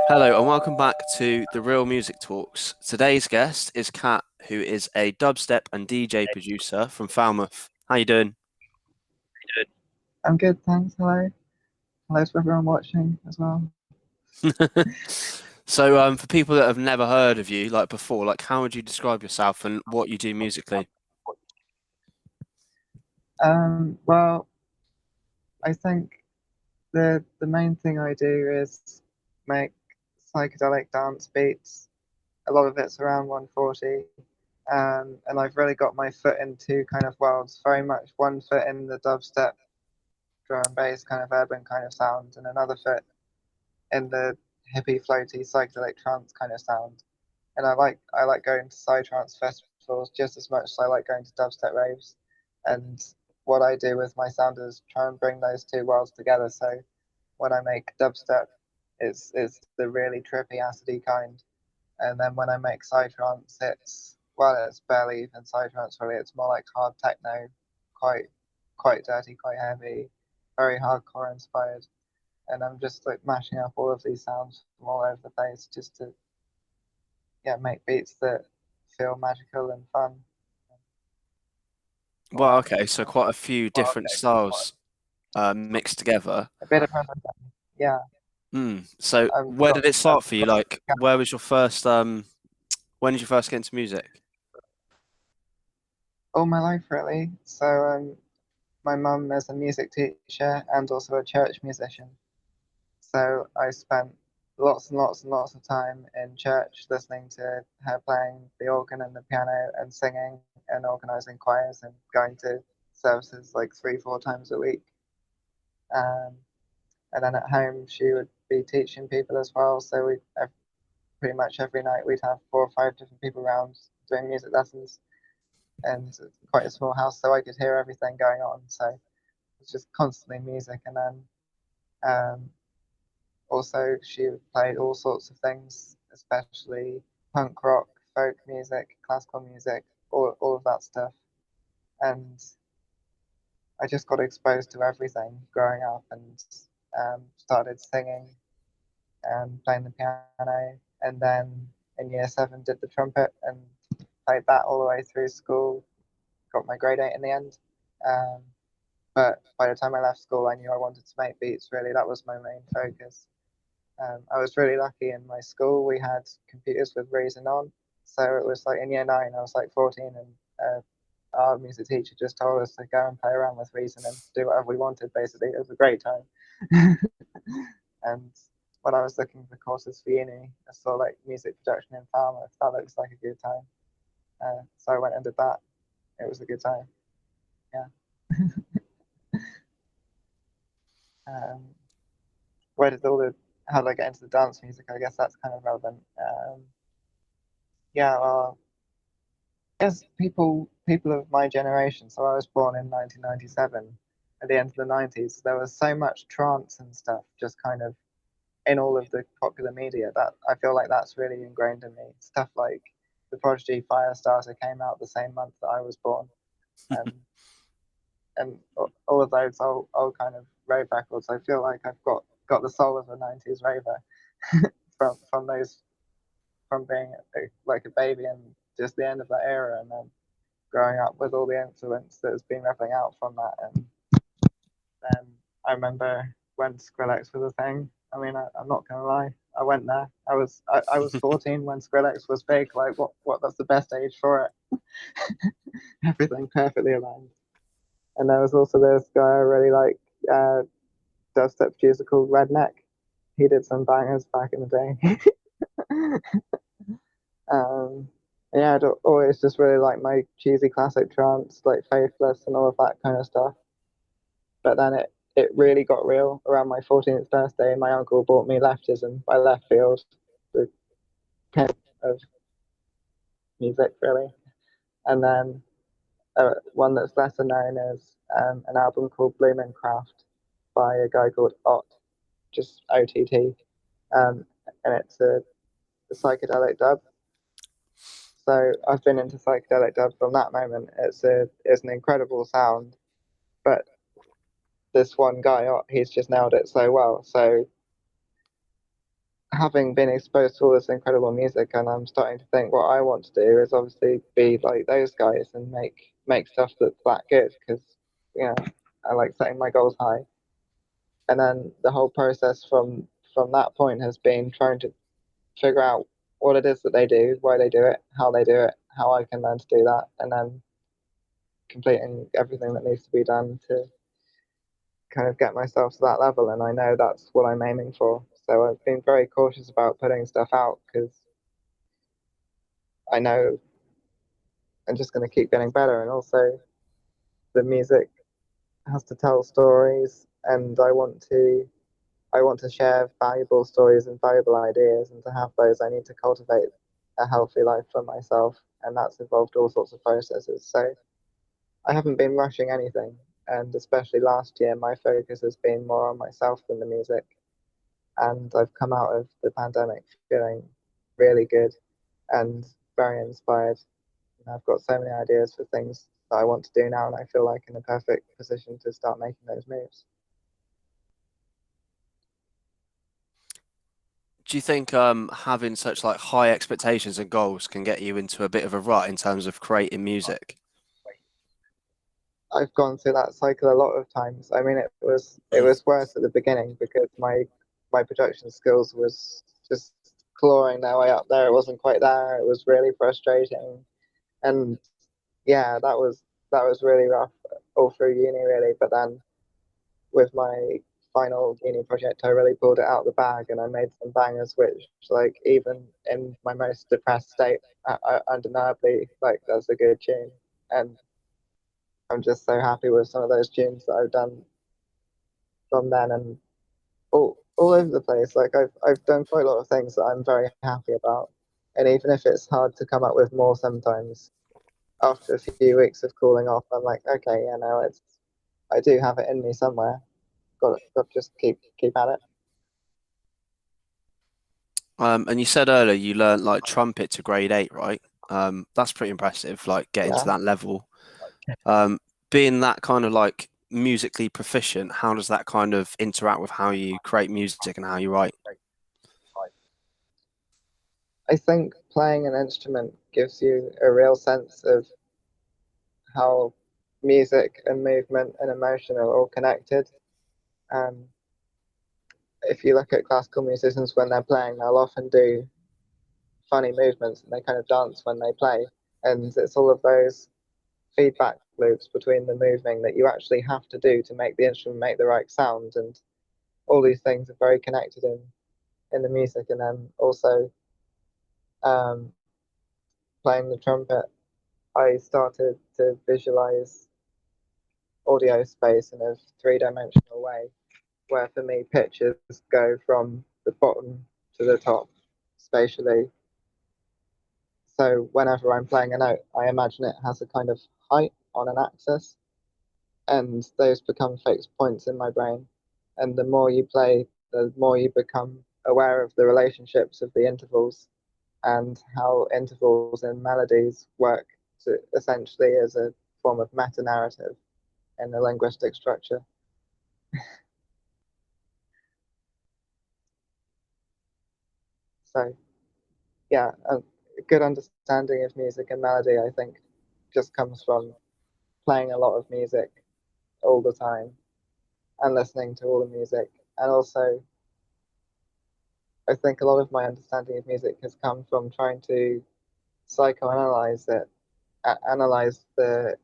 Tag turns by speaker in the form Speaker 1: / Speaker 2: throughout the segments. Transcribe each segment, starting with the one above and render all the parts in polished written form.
Speaker 1: Hello and welcome back to the Real Music Talks. Today's guest is Kat, who is a dubstep and DJ producer from Falmouth. How you doing?
Speaker 2: I'm good, thanks. Hello. Hello to everyone watching as well.
Speaker 1: So, for people that have never heard of you like before, like how would you describe yourself and what you do musically?
Speaker 2: Well, I think the main thing I do is make psychedelic dance beats. A lot of it's around 140. And I've really got my foot in two kind of worlds, very much one foot in the dubstep, drum and bass kind of urban kind of sound, and another foot in the hippie floaty psychedelic trance kind of sound. And I like going to psytrance festivals just as much as I like going to dubstep raves. And what I do with my sound is try and bring those two worlds together. So when I make dubstep, it's the really trippy acidy kind, and then when I make psytrance, it's barely even psytrance really. It's more like hard techno, quite quite dirty, quite heavy, very hardcore inspired. And I'm just like mashing up all of these sounds from all over the place just to make beats that feel magical and fun.
Speaker 1: Well, okay, so quite a few different styles mixed together.
Speaker 2: A bit of everything. Yeah.
Speaker 1: So, where did it start for you? Like, where was your first when did you first get into music?
Speaker 2: All my life really. So my mum is a music teacher and also a church musician. So I spent lots and lots and lots of time in church listening to her playing the organ and the piano and singing and organizing choirs and going to services like 3, 4 times a week. Um, and then at home she would be teaching people as well. So we pretty much every night we'd have 4 or 5 different people around doing music lessons, and it's quite a small house, so I could hear everything going on. So it's just constantly music, and then also she played all sorts of things, especially punk rock, folk music, classical music, all of that stuff. And I just got exposed to everything growing up, and started singing and playing the piano, and then in year 7 did the trumpet and played that all the way through school. Got my grade 8 in the end. Um, but by the time I left school, I knew I wanted to make beats. Really, that was my main focus. I was really lucky in my school. We had computers with Reason on, so it was like in year 9, I was like 14, and our music teacher just told us to go and play around with Reason and do whatever we wanted. Basically, it was a great time. And when I was looking for courses for uni, I saw like music production in Falmouth. That looks like a good time. So I went and did that. It was a good time. Yeah. um, where did all the how did I get into the dance music? I guess that's kind of relevant. Yeah, well, I guess people of my generation. So I was born in 1997. At the end of the 90s, there was so much trance and stuff just kind of in all of the popular media that I feel like that's really ingrained in me. Stuff like the Prodigy Firestarter came out the same month that I was born, and and all of those old kind of rave records. I feel like I've got the soul of a 90s raver from those, from being like a baby and just the end of that era, and then growing up with all the influence that's been rippling out from that. And then I remember when Skrillex was a thing. I mean, I'm not gonna lie, I went there. I was 14 when Skrillex was big. Like, what? That's the best age for it. Everything perfectly aligned. And there was also this guy I really like, uh, dubstep producer called Redneck. He did some bangers back in the day. um, yeah, I'd always just really like my cheesy classic trance, like Faithless and all of that kind of stuff. But then it really got real around my 14th birthday. My uncle bought me Leftism by Left Field, the kind of music, really. And then one that's lesser known is an album called Blumencraft by a guy called Ott, just OTT. Um, and it's a psychedelic dub. So I've been into psychedelic dub from that moment. It's an incredible sound, but this one guy, Ott, he's just nailed it so well. So having been exposed to all this incredible music, and I'm starting to think what I want to do is obviously be like those guys and make stuff that's that good because you know I like setting my goals high. And then the whole process from that point has been trying to figure out what it is that they do, why they do it, how I can learn to do that, and then completing everything that needs to be done to kind of get myself to that level. And I know that's what I'm aiming for. So I've been very cautious about putting stuff out because I know I'm just going to keep getting better. And also, the music has to tell stories, and I want to share valuable stories and valuable ideas, and to have those, I need to cultivate a healthy life for myself, and that's involved all sorts of processes. So I haven't been rushing anything, and especially last year, my focus has been more on myself than the music, and I've come out of the pandemic feeling really good and very inspired. And I've got so many ideas for things that I want to do now, and I feel like in a perfect position to start making those moves.
Speaker 1: Do you think having such like high expectations and goals can get you into a bit of a rut in terms of creating music?
Speaker 2: I've gone through that cycle a lot of times. I mean, it
Speaker 1: Mm.
Speaker 2: was worse at the beginning because my production skills was just clawing their way up there. It wasn't quite there. It was really frustrating, and yeah, that was really rough all through uni, really. But then with my final uni project, I really pulled it out of the bag, and I made some bangers, which like even in my most depressed state, undeniably like that's a good tune, and I'm just so happy with some of those tunes that I've done from then and all over the place. Like I've done quite a lot of things that I'm very happy about. And even if it's hard to come up with more sometimes, after a few weeks of cooling off, I'm like, okay, yeah, no, it's I do have it in me somewhere. Got to just keep at it.
Speaker 1: And you said earlier you learned like trumpet to grade 8, right? That's pretty impressive, like getting to
Speaker 2: Yeah.
Speaker 1: that level. Um, Being that kind of like musically proficient, how does that kind of interact with how you create music and how you write?
Speaker 2: I think playing an instrument gives you a real sense of how music and movement and emotion are all connected. And if you look at classical musicians when they're playing, they'll often do funny movements and they kind of dance when they play. And it's all of those feedback loops between the moving that you actually have to do to make the instrument make the right sound. And all these things are very connected in the music. And then also um, playing the trumpet, I started to visualize audio space in a three-dimensional way, where for me pitches go from the bottom to the top spatially. So whenever I'm playing a note, I imagine it has a kind of height on an axis, and those become fixed points in my brain. And the more you play, the more you become aware of the relationships of the intervals and how intervals in melodies work to essentially as a form of meta narrative in the linguistic structure. So yeah, a good understanding of music and melody, I think, just comes from playing a lot of music all the time and listening to all the music. And also, I think a lot of my understanding of music has come from trying to psychoanalyze it, analyze the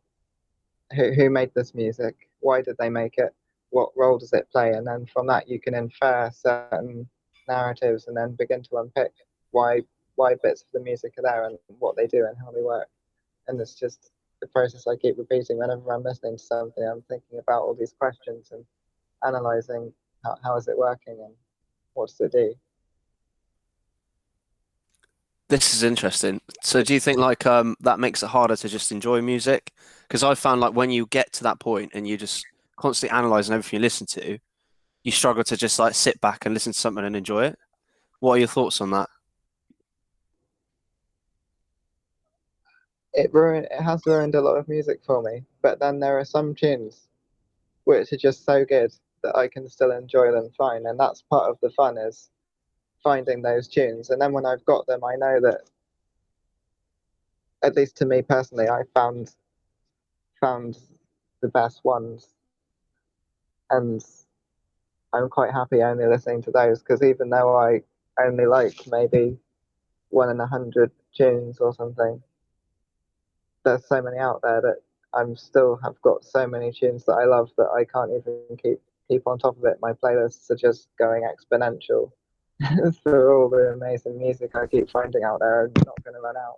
Speaker 2: who made this music, why did they make it, what role does it play, and then from that you can infer certain narratives and then begin to unpick why why bits of the music are there and what they do and how they work. And it's just the process I keep repeating whenever I'm listening to something. I'm thinking about all these questions and analyzing how is it working and what does it do.
Speaker 1: This is interesting. So do you think like that makes it harder to just enjoy music? Because I found like when you get to that point and you just constantly analyzing everything you listen to, you struggle to just like sit back and listen to something and enjoy it. What are your thoughts on that?
Speaker 2: It has ruined a lot of music for me, but then there are some tunes which are just so good that I can still enjoy them fine, and that's part of the fun is finding those tunes. And then when I've got them, I know that, at least to me personally, I found the best ones, and I'm quite happy only listening to those, because even though I only like maybe one in 100 tunes or something, there's so many out there that I'm still have got so many tunes that I love that I can't even keep on top of it. My playlists are just going exponential for all the amazing music I keep finding out there. I'm not going to run out.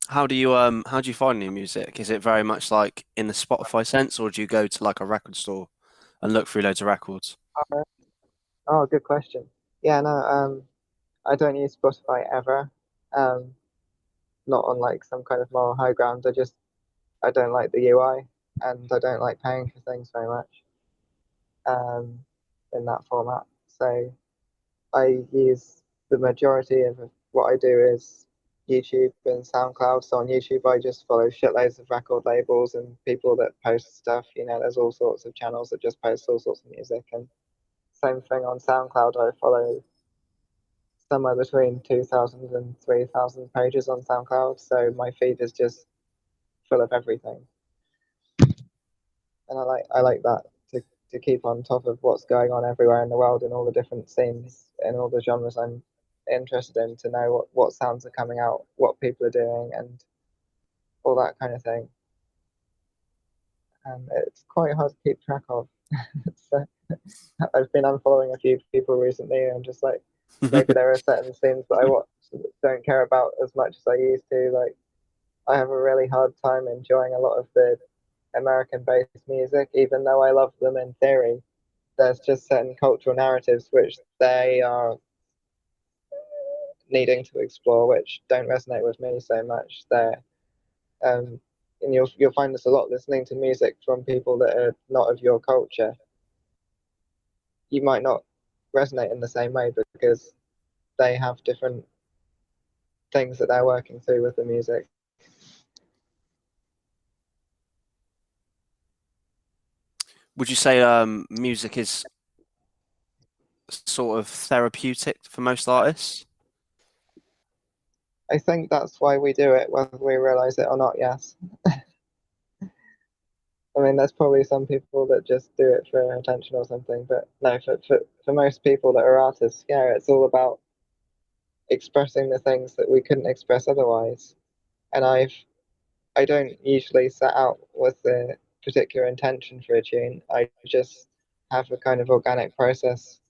Speaker 1: how do you find new music? Is it very much like in the Spotify sense, or do you go to like a record store and look through loads of records?
Speaker 2: Uh, oh, good question. Yeah, no, I don't use Spotify ever. Um, Not on like some kind of moral high ground. I don't like the UI, and I don't like paying for things very much um, in that format. So I use the majority of what I do is YouTube and SoundCloud. So on YouTube, I just follow shitloads of record labels and people that post stuff. You know, there's all sorts of channels that just post all sorts of music. And same thing on SoundCloud, I follow somewhere between 2,000 and 3,000 pages on SoundCloud. So my feed is just full of everything. And I like that to keep on top of what's going on everywhere in the world and all the different scenes and all the genres I'm interested in, to know what sounds are coming out, what people are doing, and all that kind of thing. And it's quite hard to keep track of. So I've been unfollowing a few people recently, and just like maybe there are certain scenes that I watch that don't care about as much as I used to. Like I have a really hard time enjoying a lot of the American-based music, even though I love them in theory. There's just certain cultural narratives which they are needing to explore, which don't resonate with me so much. Um, and you'll find this a lot listening to music from people that are not of your culture. You might not resonate in the same way because they have different things that they're working through with the music.
Speaker 1: Would you say music is sort of therapeutic for most artists?
Speaker 2: I think that's why we do it, whether we realize it or not. Yes. I mean, there's probably some people that just do it for attention or something, but no, for most people that are artists, yeah, it's all about expressing the things that we couldn't express otherwise. And I don't usually set out with a particular intention for a tune. I just have a kind of organic process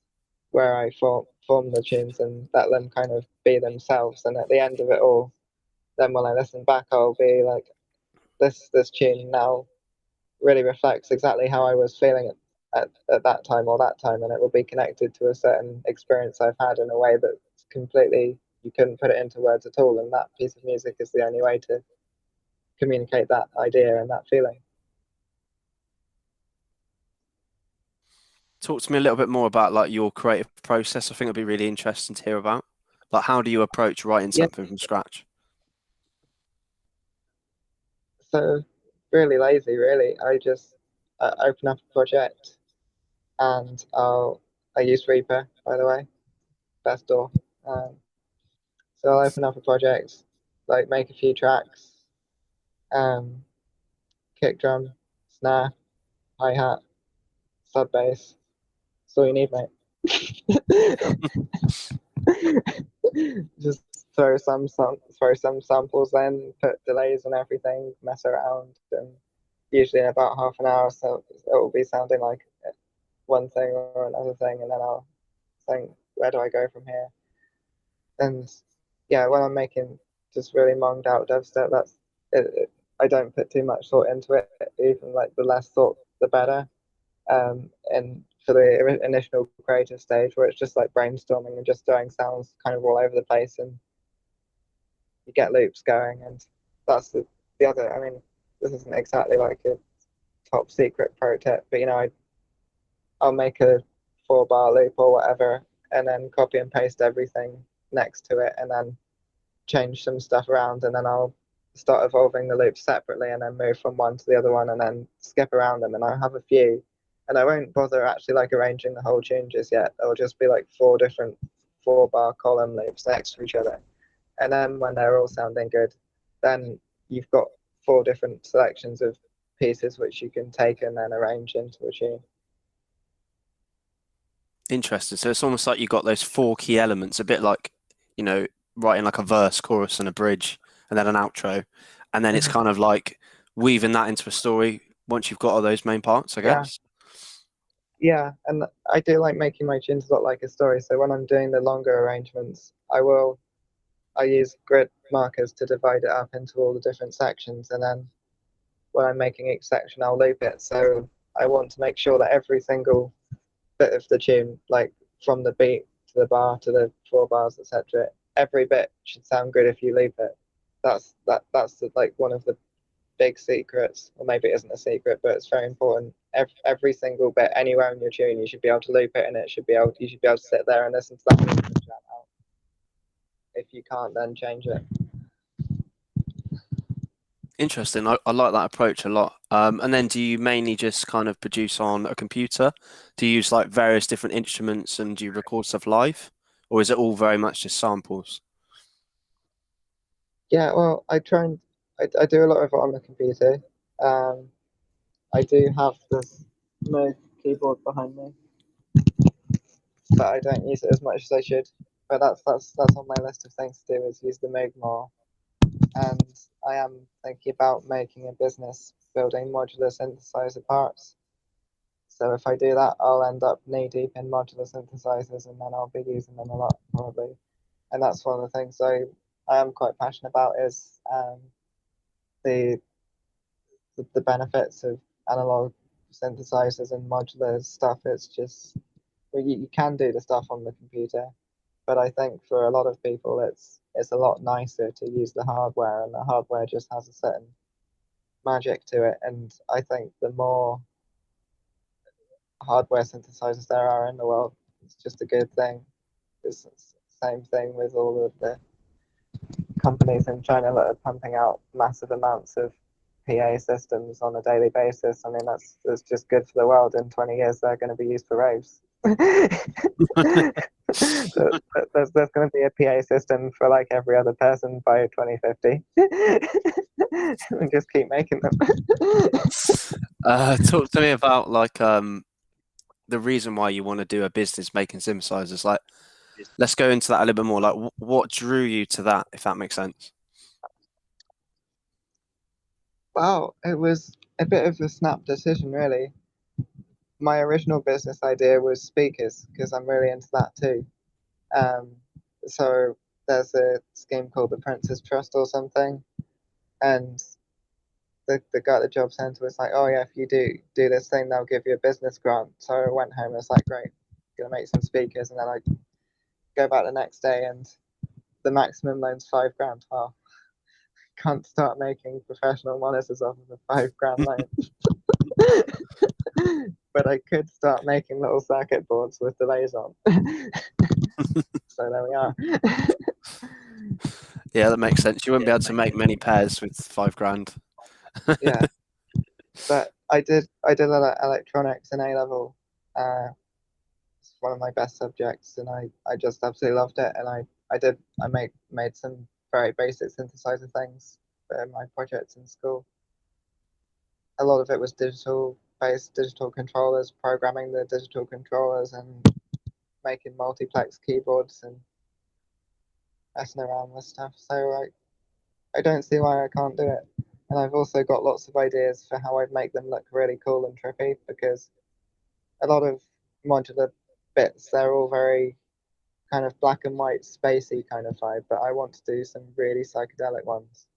Speaker 2: where I form the tunes and let them kind of be themselves. And at the end of it all, then when I listen back, I'll be like, this tune now really reflects exactly how I was feeling at that time or that time, and it will be connected to a certain experience I've had in a way that's completely, you couldn't put it into words at all. And that piece of music is the only way to communicate that idea and that feeling.
Speaker 1: Talk to me a little bit more about like your creative process. I think it'd be really interesting to hear about. Like, how do you approach writing
Speaker 2: Yeah,
Speaker 1: something from scratch?
Speaker 2: so really lazy, really. I just open up a project, and I use Reaper, by the way, best door. Um, so I'll open up a project, like make a few tracks, um, kick drum, snare, hi hat, sub bass. That's all you need, mate. Just throw some samples in, put delays and everything, mess around, and usually in about half an hour, so it will be sounding like one thing or another thing, and then I'll think, where do I go from here? And yeah, when I'm making just really monged out dubstep, I don't put too much thought into it. Even like the less thought, the better. And for the initial creative stage, where it's just like brainstorming and just throwing sounds kind of all over the place, and you get loops going. And that's the other. I mean, this isn't exactly like a top secret pro tip, but I'll make a 4 bar loop or whatever, and then copy and paste everything next to it, and then change some stuff around, and then I'll start evolving the loops separately, and then move from one to the other one, and then skip around them. And I have a few, and I won't bother actually like arranging the whole tune just yet. It'll just be like four different 4-bar column loops next to each other. And then when they're all sounding good, then you've got four different selections of pieces which you can take and then arrange into a tune.
Speaker 1: Interesting. So it's almost like you got those four key elements, a bit like, you know, writing like a verse, chorus, and a bridge, and then an outro. And then it's
Speaker 2: Mhm.
Speaker 1: kind of like weaving that into a story once you've got all those main parts, I
Speaker 2: Yeah,
Speaker 1: guess.
Speaker 2: yeah, and I do like making my tunes look like a story. So when I'm doing the longer arrangements, I use grid markers to divide it up into all the different sections, and then when I'm making each section, I'll loop it. So I want to make sure that every single bit of the tune, like from the beat to the bar to the 4 bars, etc., every bit should sound good if you loop it. Like one of the big secrets, or maybe it isn't a secret, but it's very important. Every single bit anywhere in your tune, you should be able to loop it, and you should be able to sit there and listen to that and jam out. If you can't, then change it.
Speaker 1: Interesting. I like that approach a lot. And then do you mainly just kind of produce on a computer? Do you use like various different instruments and do you record stuff live? Or is it all very much just samples?
Speaker 2: Yeah, well, I do a lot of it on the computer. Um, I do have this Moog keyboard behind me, but I don't use it as much as I should. But that's on my list of things to do is use the Moog more. And I am thinking about making a business building modular synthesizer parts. So if I do that, I'll end up knee deep in modular synthesizers, and then I'll be using them a lot probably. And that's one of the things I am quite passionate about is the the benefits of analog synthesizers and modular stuff. It's just well, you can do the stuff on the computer, but I think for a lot of people, it's a lot nicer to use the hardware, and the hardware just has a certain magic to it. And I think the more hardware synthesizers there are in the world, it's just a good thing. It's the same thing with all of the companies in China that are pumping out massive amounts of PA systems on a daily basis. I mean, that's just good for the world. In 20 years, they're going to be used for raves. There's going to be a PA system for like every other person by 2050. We just keep making them.
Speaker 1: Talk to me about like the reason why you want to do a business making synthesizers. Like, let's go into that a little bit more. Like, what drew you to that, if that makes sense?
Speaker 2: Wow, it was a bit of a snap decision, really. My original business idea was speakers because I'm really into that too. Um, so there's a scheme called the Prince's Trust or something, and the guy at the job centre was like, "Oh yeah, if you do this thing, they'll give you a business grant." So I went home and was like, "Great, gonna make some speakers," and then I go back the next day and the maximum loan's 5 grand. Well, can't start making professional monitors off of a 5 grand loan. But I could start making little circuit boards with delays on. So there we are.
Speaker 1: Yeah, that makes sense. You wouldn't be able to make many pairs with 5 grand.
Speaker 2: Yeah, but I did electronics in A level. It's one of my best subjects, and I just absolutely loved it. And I made some very basic synthesizer things for my projects in school. A lot of it was digital based, digital controllers, programming the digital controllers, and making multiplex keyboards and messing around with stuff. So I don't see why I can't do it. And I've also got lots of ideas for how I'd make them look really cool and trippy because a lot of modular bits, they're all very kind of black and white, spacey kind of vibe, but I want to do some really psychedelic ones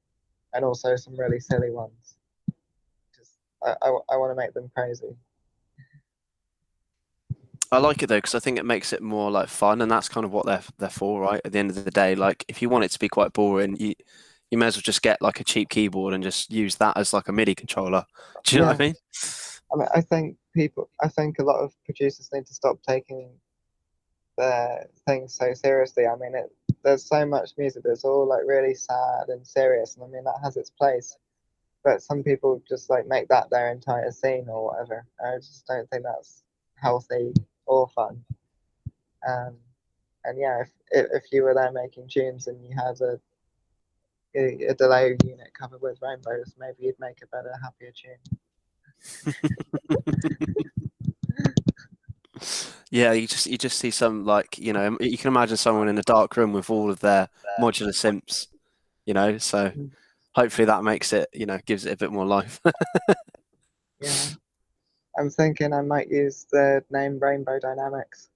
Speaker 2: and also some really silly ones. Just I want to make them crazy.
Speaker 1: I like it though because I think it makes it more like fun, and that's kind of what they're for, right? At the end of the day, like if you want it to be quite boring, you may as well just get like a cheap keyboard and just use that as like a MIDI controller. Do you know what
Speaker 2: Yeah,
Speaker 1: I mean?
Speaker 2: I mean, I think a lot of producers need to stop taking their things so seriously. I mean, there's so much music that's all like really sad and serious, and I mean that has its place. but some people just like make that their entire scene or whatever. I just don't think that's healthy or fun. Um, and yeah, if you were there making tunes and you had a delay unit covered with rainbows, maybe you'd make a better, happier tune.
Speaker 1: Yeah, you just see some like you can imagine someone in a dark room with all of their modular synths, so hopefully that makes it gives it a bit more life.
Speaker 2: Yeah, I'm thinking I might use the name Rainbow Dynamics.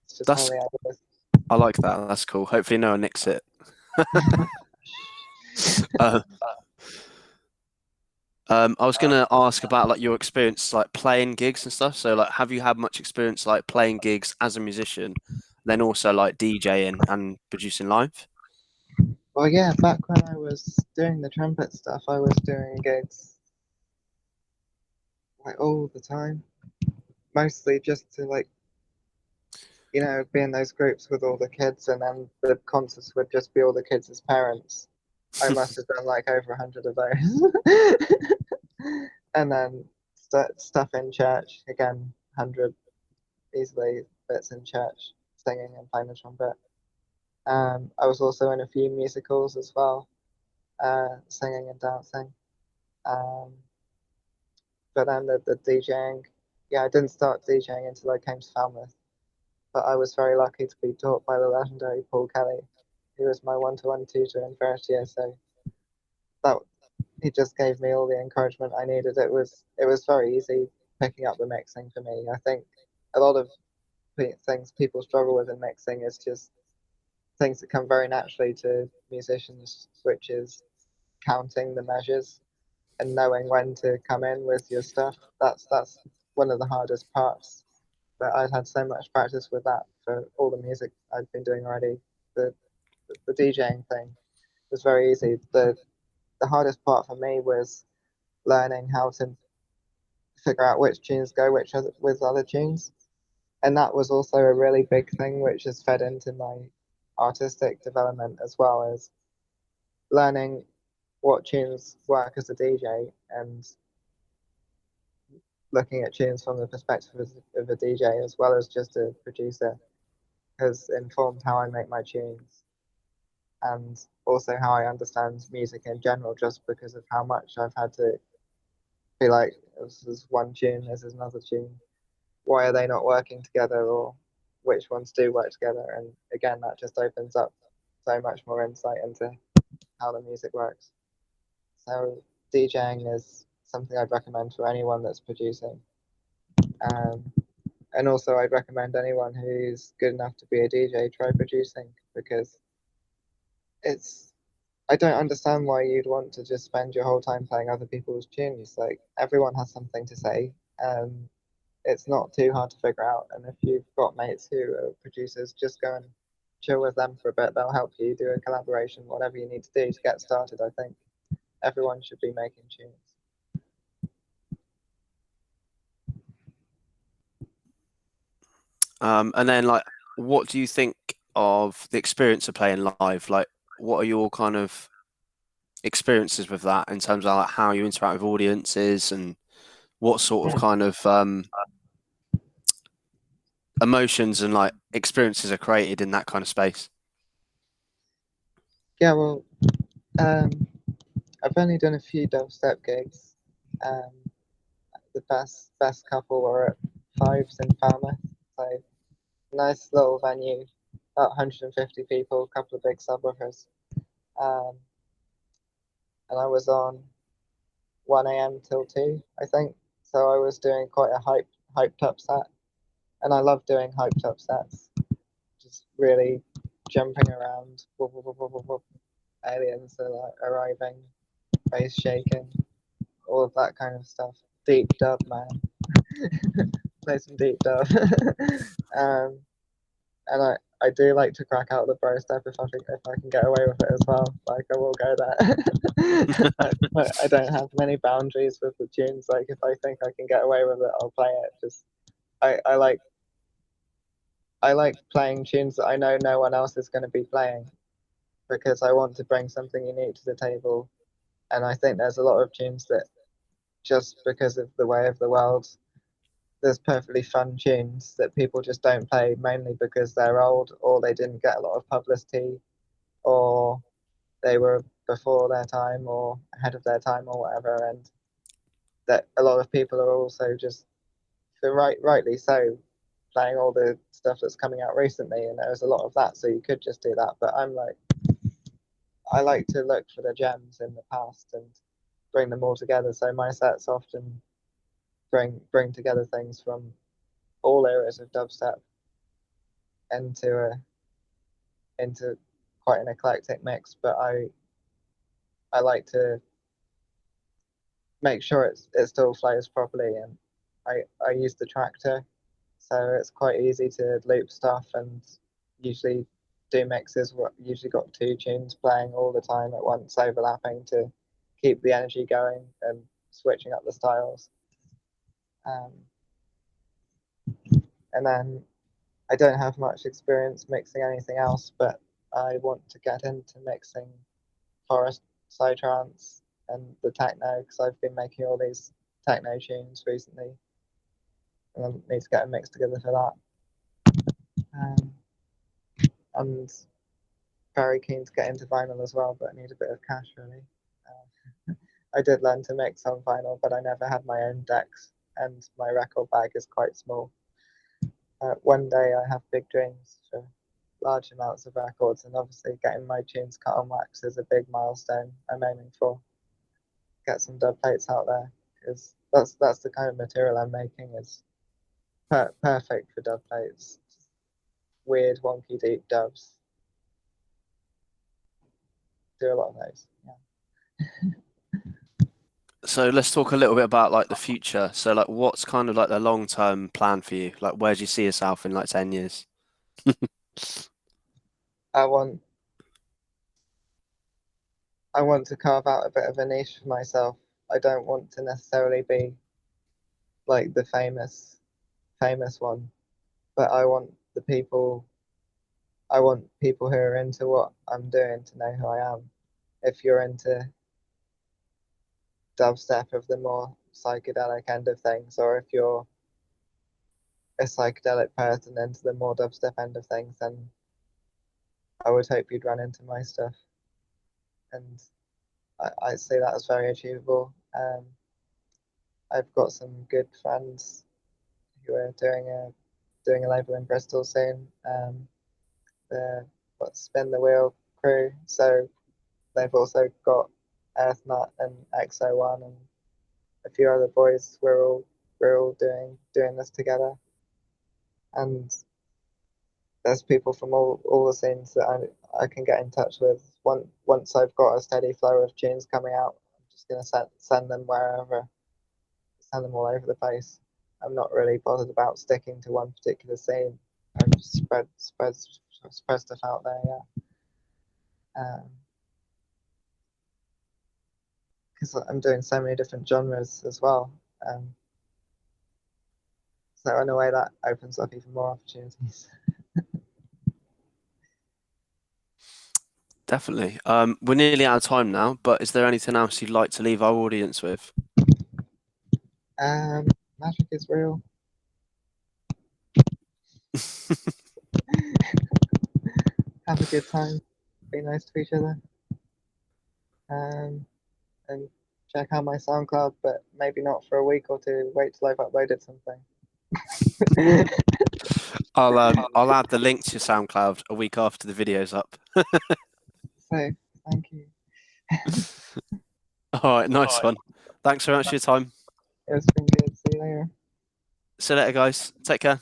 Speaker 2: It's just one
Speaker 1: That's
Speaker 2: of the ideas.
Speaker 1: I like that. That's cool. Hopefully no one nicks it. Uh, I was gonna ask about like your experience like playing gigs and stuff. So like, have you had much experience like playing gigs as a musician, then also like DJing and producing live?
Speaker 2: Well, yeah, back when I was doing the trumpet stuff, I was doing gigs like all the time, mostly just to like be in those groups with all the kids, and then the concerts would just be all the kids as parents. I must have done like over 100 of those. And then stuff in church again, 100 easily bits in church, singing and playing the trumpet. I was also in a few musicals as well, singing and dancing. Um, but then the DJing, yeah, I didn't start DJing until I came to Falmouth. But I was very lucky to be taught by the legendary Paul Kelly, who was my one-to-one tutor in first year. So that he just gave me all the encouragement I needed. It was very easy picking up the mixing for me. I think a lot of things people struggle with in mixing is just things that come very naturally to musicians, which is counting the measures and knowing when to come in with your stuff. That's one of the hardest parts. But I'd had so much practice with that for all the music I'd been doing already. The DJing thing was very easy. The hardest part for me was learning how to figure out which tunes go with other tunes. And that was also a really big thing which has fed into my artistic development as well as learning what tunes work as a DJ and looking at tunes from the perspective of a DJ as well as just a producer has informed how I make my tunes and also how I understand music in general just because of how much I've had to be like, this is one tune, this is another tune. Why are they not working together or which ones do work together? And again, that just opens up so much more insight into how the music works. So DJing is something I'd recommend for anyone that's producing. Um, and also, I'd recommend anyone who's good enough to be a DJ try producing because it's. I don't understand why you'd want to just spend your whole time playing other people's tunes. Like everyone has something to say. It's not too hard to figure out. And if you've got mates who are producers, just go and chill with them for a bit. They'll help you do a collaboration, whatever you need to do to get started. I think everyone should be making tunes.
Speaker 1: And then like, what do you think of the experience of playing live? Like, what are your kind of experiences with that in terms of like how you interact with audiences and what sort of kind of emotions and like experiences are created in that kind of space?
Speaker 2: Yeah, well, um, I've only done a few dubstep gigs. Um, the best couple were at Fives in Falmouth. So nice little venue, about 150 people, a couple of big subwoofers. Um, and I was on 1 a.m. till 2, I think. So I was doing quite a hyped up set. And I love doing hyped up sets. Just really jumping around. Whoop, whoop, whoop, whoop, whoop. Aliens are like arriving, face shaking, all of that kind of stuff. Deep dub, man. Play some deep dub. um, and I do like to crack out the bro step if I can get away with it as well. Like I will go there. I don't have many boundaries with the tunes. Like if I think I can get away with it, I'll play it. Just I like playing tunes that I know no one else is going to be playing because I want to bring something unique to the table And I think there's a lot of tunes that just because of the way of the world, there's perfectly fun tunes that people just don't play, mainly because they're old or they didn't get a lot of publicity or they were before their time or ahead of their time or whatever. And that a lot of people are also just, for rightly so, playing all the stuff that's coming out recently, and there's a lot of that, so you could just do that. But I'm like, I like to look for the gems in the past and bring them all together. So my sets often bring together things from all eras of dubstep into into quite an eclectic mix. But I like to make sure it still flows properly, and I use the tractor, so it's quite easy to loop stuff and usually do mixes. Usually got two tunes playing all the time at once, overlapping to keep the energy going and switching up the styles. Um, and then I don't have much experience mixing anything else, but I want to get into mixing forest psytrance and the techno because I've been making all these techno tunes recently, and I need to get a mix together for that. And very keen to get into vinyl as well, but I need a bit of cash really. I did learn to mix on vinyl, but I never had my own decks, and my record bag is quite small. One day I have big dreams for large amounts of records, and obviously getting my tunes cut on wax is a big milestone I'm aiming for. Get some dub plates out there because that's the kind of material I'm making is perfect for dub plates. Weird, wonky, deep dubs. Do a lot of those. Yeah.
Speaker 1: So let's talk a little bit about like the future. So like what's kind of like the long-term plan for you? Like where do you see yourself in like 10 years?
Speaker 2: I want I want to carve out a bit of a niche for myself. I don't want to necessarily be like the famous one, but I want people who are into what I'm doing to know who I am. If you're into dubstep of the more psychedelic end of things, or if you're a psychedelic person into the more dubstep end of things, then I would hope you'd run into my stuff. And I see that as very achievable. I've got some good friends who are doing a label in Bristol soon. The Spin the Wheel crew. So they've also got Earthnut and XO1 and a few other boys. We're all doing this together, and there's people from all the scenes that I can get in touch with. Once I've got a steady flow of tunes coming out, I'm just gonna send them wherever, send them all over the place. I'm not really bothered about sticking to one particular scene. I just spread stuff out there. Yeah. Because I'm doing so many different genres as well. Um, so in a way that opens up even more opportunities.
Speaker 1: Definitely. We're nearly out of time now, but is there anything else you'd like to leave our audience with?
Speaker 2: Magic is real. Have a good time. Be nice to each other. Um, and check out my SoundCloud, but maybe not for a week or two. Wait till I've uploaded something.
Speaker 1: I'll add the link to your SoundCloud a week after the video's up.
Speaker 2: So thank you.
Speaker 1: All right, nice one. Thanks very much for your time.
Speaker 2: It's been good. See you later.
Speaker 1: See you later, guys. Take care.